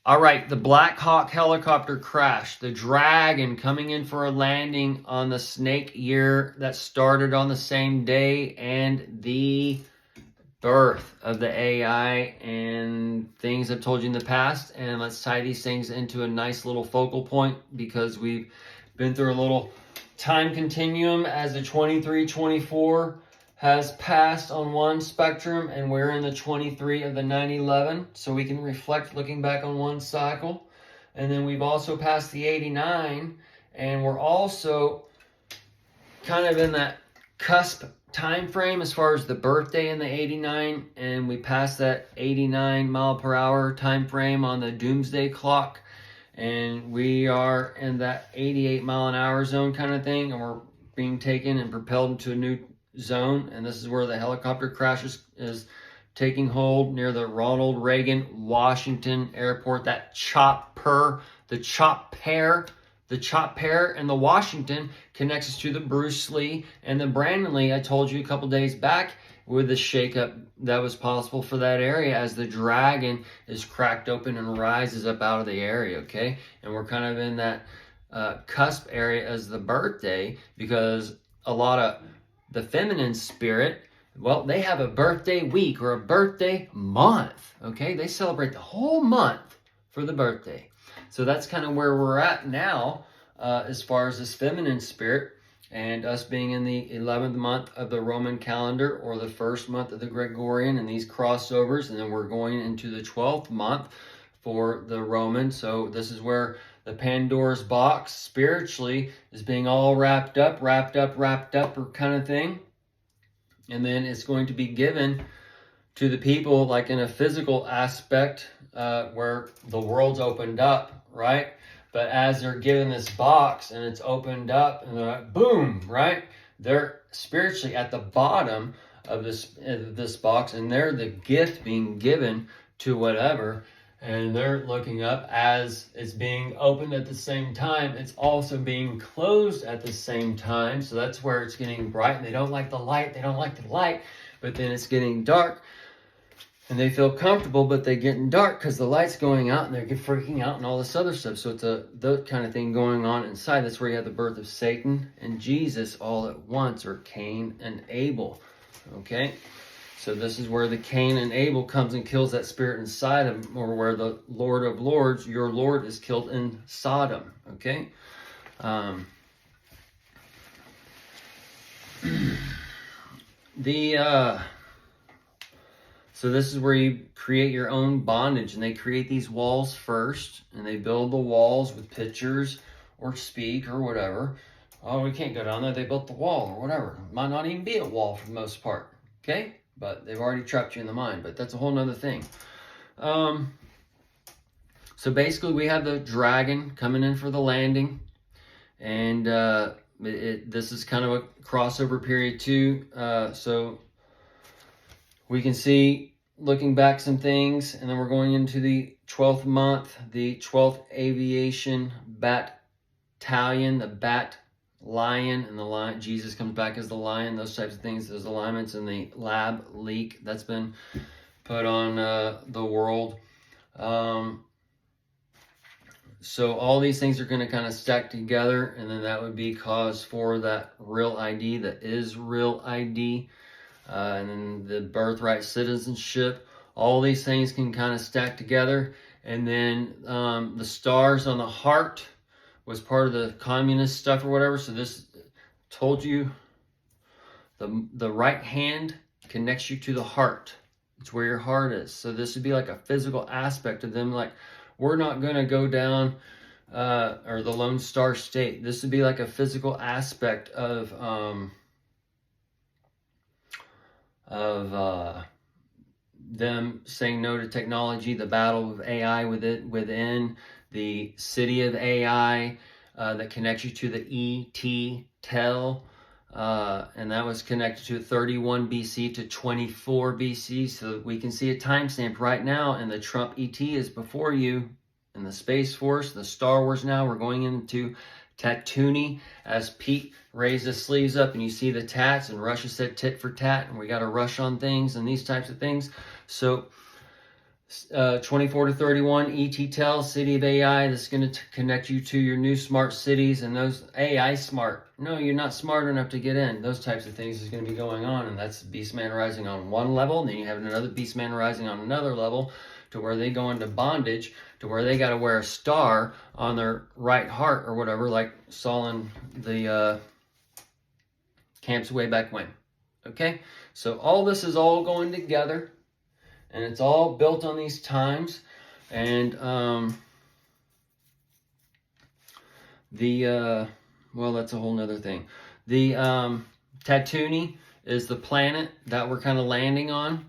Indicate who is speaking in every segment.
Speaker 1: All right, the Black Hawk helicopter crash, the Dragon coming in for a landing on the Snake year that started on the same day, and the birth of the AI and things I've told you in the past. And let's tie these things into a nice little focal point, because we've been through a little time continuum as the 23-24 has passed on one spectrum, and we're in the 23 of the 9/11, so we can reflect looking back on one cycle. And then we've also passed the 89, and we're also kind of in that cusp time frame as far as the birthday in the 89, and we passed that 89 mile per hour time frame on the doomsday clock, and we are in that 88 mile an hour zone kind of thing, and we're being taken and propelled into a new zone. And this is where the helicopter crash is taking hold near the Ronald Reagan Washington airport. That the chop pair and the Washington connects us to the Bruce Lee and the Brandon Lee I told you a couple days back, with the shakeup that was possible for that area as the Dragon is cracked open and rises up out of the area, okay? And we're kind of in that cusp area as the birthday, because a lot of the feminine spirit, well, they have a birthday week or a birthday month, okay? They celebrate the whole month for the birthday. So that's kind of where we're at now, as far as this feminine spirit, and us being in the 11th month of the Roman calendar, or the first month of the Gregorian, and these crossovers. And then we're going into the 12th month for the Roman. So this is where the Pandora's box spiritually is being all wrapped up kind of thing. And then it's going to be given to the people like in a physical aspect, where the world's opened up, right? But as they're given this box and it's opened up and they're like, boom, right? They're spiritually at the bottom of this box, and they're the gift being given to whatever. And they're looking up as it's being opened at the same time. It's also being closed at the same time. So that's where it's getting bright. And they don't like the light. But then it's getting dark. And they feel comfortable, but they're getting dark because the light's going out and they're freaking out and all this other stuff. So it's the kind of thing going on inside. That's where you have the birth of Satan and Jesus all at once, or Cain and Abel. Okay? So this is where the Cain and Abel comes and kills that spirit inside of him, or where the Lord of Lords, your Lord, is killed in Sodom. Okay? So this is where you create your own bondage, and they create these walls first, and they build the walls with pictures or speak or whatever. Oh, we can't go down there. They built the wall or whatever. It might not even be a wall for the most part. Okay? But they've already trapped you in the mind. But that's a whole nother thing. So basically we have the Dragon coming in for the landing. And this is kind of a crossover period too. So we can see, looking back some things, and then we're going into the 12th month, the 12th Aviation Battalion, the Bat Lion, and the lion. Jesus comes back as the lion, those types of things, those alignments, and the lab leak that's been put on the world. So all these things are going to kind of stack together, and then that would be cause for that real ID, that is real ID. And then the birthright citizenship. All these things can kind of stack together. And then the stars on the heart was part of the communist stuff or whatever. So this told you the right hand connects you to the heart. It's where your heart is. So this would be like a physical aspect of them. Like, we're not going to go down or the Lone Star State. This would be like a physical aspect of them saying no to technology, the battle of AI within the city of AI that connects you to the ET tel, and that was connected to 31 BC to 24 BC. So we can see a timestamp right now, and the Trump ET is before you in the Space Force, the Star Wars. Now we're going into Tatooine as Pete raised his sleeves up, and you see the tats, and Russia said tit for tat, and we got to rush on things and these types of things. So 24 to 31 ET-Tel, City of AI. That's going to connect you to your new smart cities, and those AI smart. No, you're not smart enough to get in. Those types of things is going to be going on, and that's Beastman Rising on one level, and then you have another Beastman Rising on another level, to where they go into bondage, to where they got to wear a star on their right heart or whatever, like Saul in the camps way back when. Okay, so all this is all going together. And it's all built on these times. And well, that's a whole nother thing. The Tatooine is the planet that we're kind of landing on.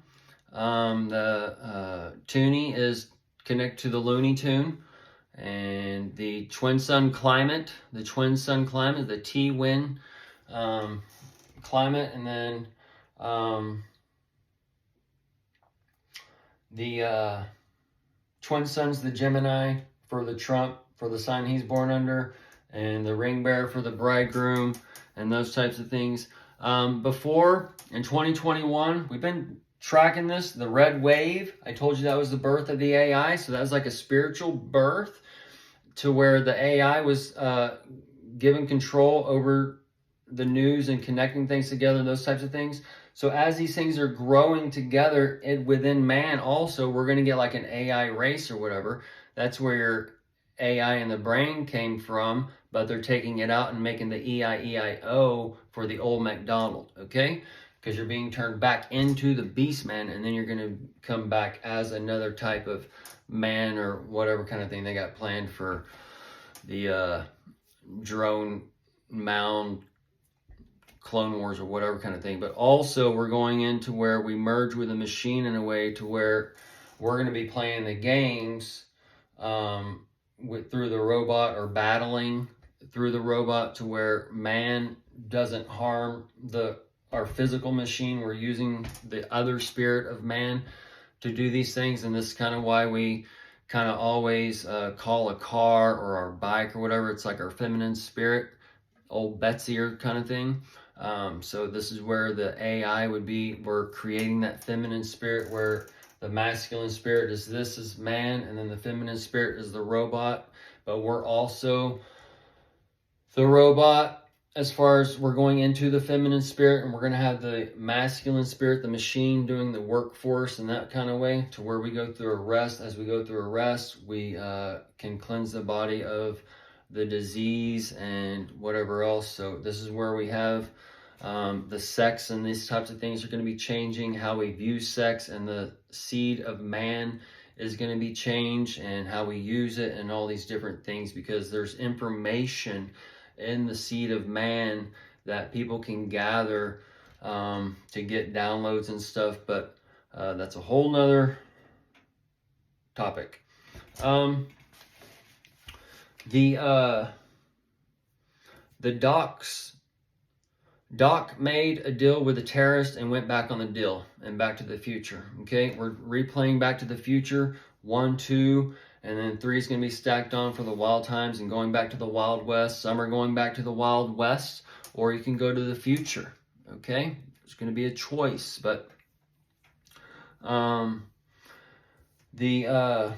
Speaker 1: The Toonie is connected to the Looney Tune. And the Twin Sun Climate, the T-Win climate. And then the Twin Sun's the Gemini for the Trump, for the sign he's born under, and the ring bearer for the bridegroom, and those types of things. Before, in 2021, we've been tracking this, the red wave. I told you that was the birth of the AI, so that was like a spiritual birth, to where the AI was given control over the news and connecting things together and those types of things. So as these things are growing together within man also, we're going to get like an AI race or whatever. That's where your AI in the brain came from, but they're taking it out and making the EIEIO for the old McDonald, okay? Because you're being turned back into the beast man, and then you're going to come back as another type of man or whatever kind of thing they got planned for the drone mound Clone Wars or whatever kind of thing. But also we're going into where we merge with a machine in a way to where we're going to be playing the games through the robot, or battling through the robot, to where man doesn't harm our physical machine. We're using the other spirit of man to do these things. And this is kind of why we kind of always call a car or our bike or whatever, it's like our feminine spirit, old Betsy kind of thing. So this is where the AI would be. We're creating that feminine spirit, where the masculine spirit is this is man, and then the feminine spirit is the robot. But we're also the robot as far as we're going into the feminine spirit, and we're going to have the masculine spirit, the machine, doing the workforce in that kind of way, to where we go through a rest. As we go through a rest, we can cleanse the body of the disease and whatever else. So this is where we have the sex, and these types of things are going to be changing. How we view sex and the seed of man is going to be changed, and how we use it, and all these different things, because there's information in the seed of man that people can gather to get downloads and stuff. But that's a whole nother topic. The Doc made a deal with a terrorist and went back on the deal, and Back to the Future. Okay, we're replaying Back to the Future 1, 2, and then 3 is going to be stacked on for the Wild Times and going back to the Wild West. Some are going back to the Wild West, or you can go to the future. Okay, there's going to be a choice. But the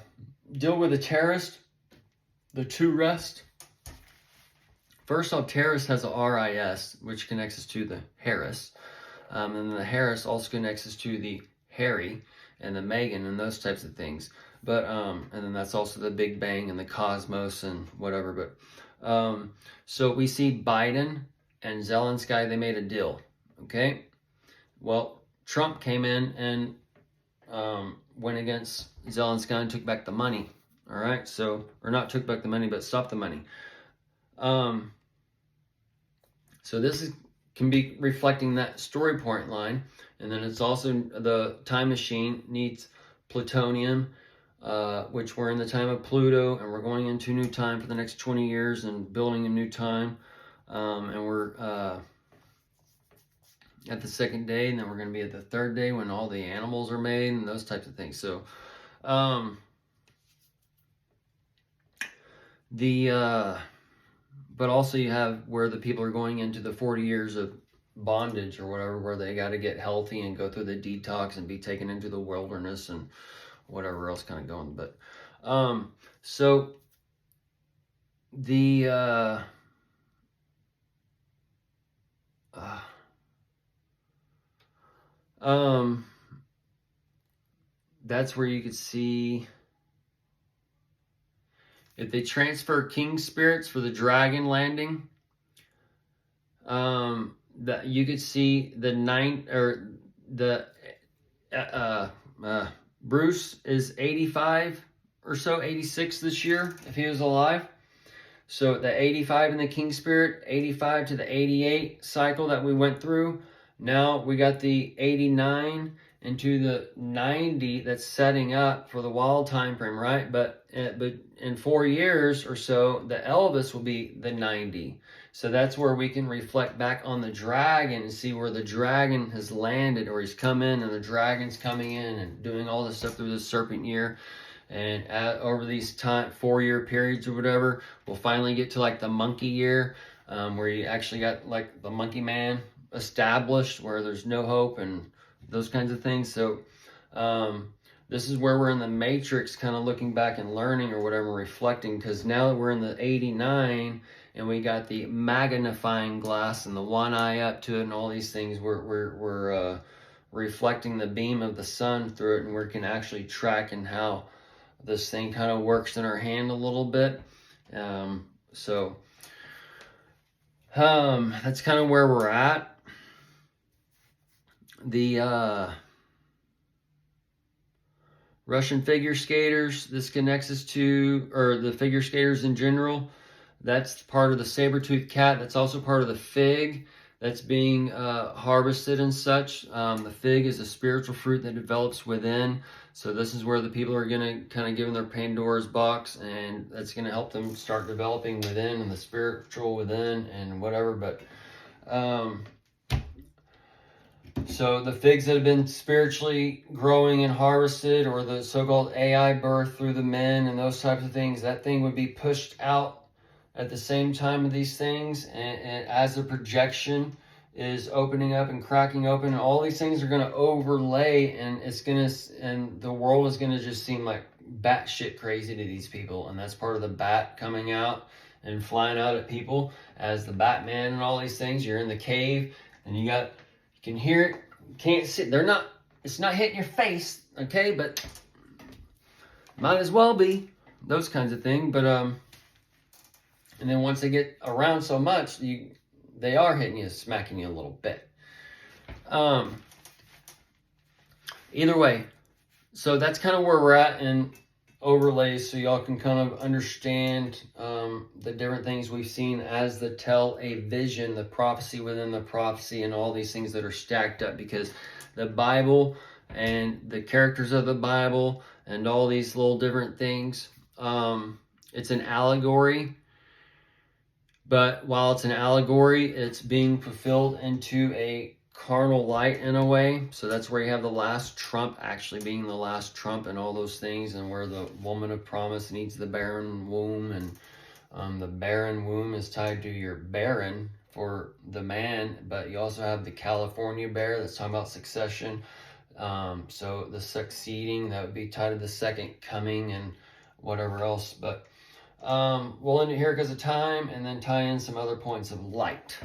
Speaker 1: deal with the terrorist, the two rest. First off, terrorist has a RIS, which connects us to the Harris. And then the Harris also connects us to the Harry and the Meghan and those types of things. But and then that's also the Big Bang and the cosmos and whatever. But so we see Biden and Zelensky, they made a deal. Okay. Well, Trump came in and went against Zelensky and took back the money. All right. So, or not took back the money, but stopped the money. So this can be reflecting that story point line. And then it's also the time machine needs plutonium, which we're in the time of Pluto, and we're going into new time for the next 20 years and building a new time. And we're at the second day, and then we're going to be at the third day when all the animals are made and those types of things. So but also you have where the people are going into the 40 years of bondage or whatever, where they got to get healthy and go through the detox and be taken into the wilderness and whatever else kind of going. But so the that's where you could see if they transfer king spirits for the dragon landing. That you could see the Bruce is 85 or so, 86 this year if he was alive. So the 85 in the king spirit, 85 to the 88 cycle that we went through. Now we got the 89 into the 90 that's setting up for the wild time frame, right? But in 4 years or so, the Elvis will be the 90. So that's where we can reflect back on the dragon and see where the dragon has landed, or he's come in and the dragon's coming in and doing all this stuff through the serpent year. And over these 4-year periods or whatever, we'll finally get to like the monkey year, where you actually got like the monkey man established, where there's no hope and those kinds of things. So this is where we're in the matrix, kind of looking back and learning or whatever, reflecting, because now that we're in the 89 and we got the magnifying glass and the one eye up to it and all these things, we're reflecting the beam of the sun through it, and we can actually track and how this thing kind of works in our hand a little bit. So that's kind of where we're at. The Russian figure skaters, this connects us to, or the figure skaters in general, that's part of the saber-toothed cat. That's also part of the fig that's being harvested and such. The fig is a spiritual fruit that develops within. So this is where the people are going to kind of give them their Pandora's box, and that's going to help them start developing within and the spiritual within and whatever. But so the figs that have been spiritually growing and harvested, or the so-called AI birth through the men and those types of things, that thing would be pushed out at the same time of these things, and as the projection is opening up and cracking open, and all these things are going to overlay, and and the world is going to just seem like batshit crazy to these people. And that's part of the bat coming out and flying out at people as the Batman and all these things. You're in the cave and you can hear it, you can't see, it's not hitting your face, okay, but might as well be, those kinds of things. But and then once they get around so much, they are hitting you, smacking you a little bit. Either way, so that's kind of where we're at in overlays, so y'all can kind of understand the different things we've seen as the tell a vision, the prophecy within the prophecy, and all these things that are stacked up, because the Bible and the characters of the Bible and all these little different things, it's an allegory. But while it's an allegory, it's being fulfilled into a carnal light in a way. So that's where you have the last trump actually being the last trump and all those things, and where the woman of promise needs the barren womb, and the barren womb is tied to your barren for the man. But you also have the California bear that's talking about succession. So the succeeding, that would be tied to the second coming and whatever else. But we'll end it here because of time, and then tie in some other points of light.